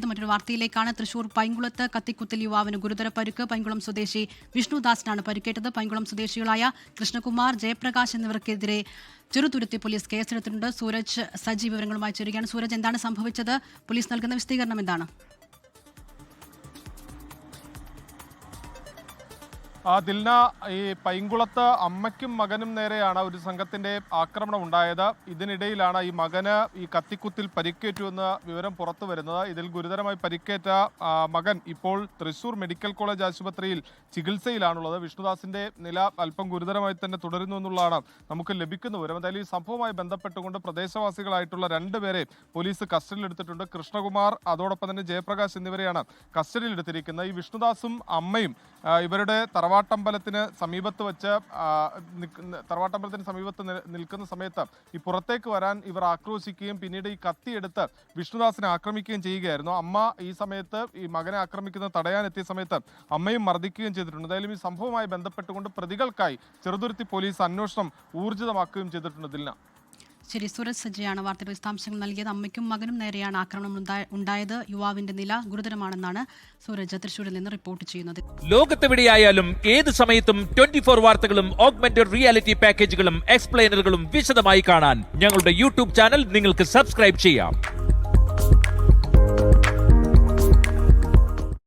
മറ്റൊരു വാർത്തയിലേക്കാണ്. തൃശൂർ പൈങ്കുളത്ത് കത്തിക്കുത്തിൽ യുവാവിന് ഗുരുതര പരുക്ക്. പൈങ്കുളം സ്വദേശി വിഷ്ണുദാസിനാണ് പരിക്കേറ്റത്. പൈങ്കുളം സ്വദേശികളായ കൃഷ്ണകുമാർ, ജയപ്രകാശ് എന്നിവർക്കെതിരെ ചെറുതുരുത്തി പോലീസ് കേസെടുത്തിട്ടുണ്ട്. സൂരജ് സജി വിവരങ്ങളുമായി ചേരുകയാണ്. സൂരജ്, എന്താണ് സംഭവിച്ചത്? പോലീസ് നൽകുന്ന വിശദീകരണം എന്താണ്? ദിൽന, ഈ പൈങ്കുളത്ത് അമ്മയ്ക്കും മകനും നേരെയാണ് ഒരു സംഘത്തിന്റെ ആക്രമണം ഉണ്ടായത്. ഇതിനിടയിലാണ് ഈ മകന് ഈ കത്തിക്കുത്തിൽ പരിക്കേറ്റുവെന്ന് വിവരം പുറത്തു വരുന്നത്. ഇതിൽ ഗുരുതരമായി പരിക്കേറ്റ മകൻ ഇപ്പോൾ തൃശൂർ മെഡിക്കൽ കോളേജ് ആശുപത്രിയിൽ ചികിത്സയിലാണുള്ളത്. വിഷ്ണുദാസിന്റെ നില അല്പം ഗുരുതരമായി തന്നെ തുടരുന്നു എന്നുള്ളതാണ് നമുക്ക് ലഭിക്കുന്ന വിവരം. എന്തായാലും ഈ സംഭവവുമായി ബന്ധപ്പെട്ടുകൊണ്ട് പ്രദേശവാസികളായിട്ടുള്ള രണ്ടുപേരെ പോലീസ് കസ്റ്റഡിയിലെടുത്തിട്ടുണ്ട്. കൃഷ്ണകുമാർ, അതോടൊപ്പം തന്നെ ജയപ്രകാശ് എന്നിവരെയാണ് കസ്റ്റഡിയിലെടുത്തിരിക്കുന്നത്. ഈ വിഷ്ണുദാസും അമ്മയും ഇവരുടെ തറവാട്ടമ്പലത്തിന് സമീപത്ത് നിൽക്കുന്ന സമയത്ത് ഈ പുറത്തേക്ക് വരാൻ ഇവർ ആക്രോശിക്കുകയും പിന്നീട് ഈ കത്തിയെടുത്ത് വിഷ്ണുദാസിനെ ആക്രമിക്കുകയും ചെയ്യുകയായിരുന്നു. അമ്മ ഈ സമയത്ത് ഈ മകനെ ആക്രമിക്കുന്നത് തടയാനെത്തിയ സമയത്ത് അമ്മയും മർദ്ദിക്കുകയും ചെയ്തിട്ടുണ്ട്. എന്തായാലും ഈ സംഭവവുമായി ബന്ധപ്പെട്ടുകൊണ്ട് പ്രതികൾക്കായി ചെറുതുരുത്തി പോലീസ് അന്വേഷണം ഊർജിതമാക്കുകയും ചെയ്തിട്ടുണ്ട്. ദിൽന, ശരി, സൂരജ് സജ്ജയാണ് വാർത്തയുടെ വിശദാംശങ്ങൾ നൽകിയത്. അമ്മയ്ക്കും മകനും നേരെയാണ് ആക്രമണം ഉണ്ടായത്. യുവാവിന്റെ നില ഗുരുതരമാണെന്നാണ് സൂരജ് തൃശൂരിൽ നിന്ന് റിപ്പോർട്ട് ചെയ്യുന്നത്. ലോകത്തെവിടെയായാലും ഏത് സമയത്തും 24 വാർത്തകളും ഓഗ്മെന്റഡ് റിയാലിറ്റി പാക്കേജുകളും എക്സ്പ്ലെയിനറുകളും വിശദമായി കാണാൻ ഞങ്ങളുടെ യൂട്യൂബ് ചാനൽ നിങ്ങൾക്ക് സബ്സ്ക്രൈബ് ചെയ്യാം.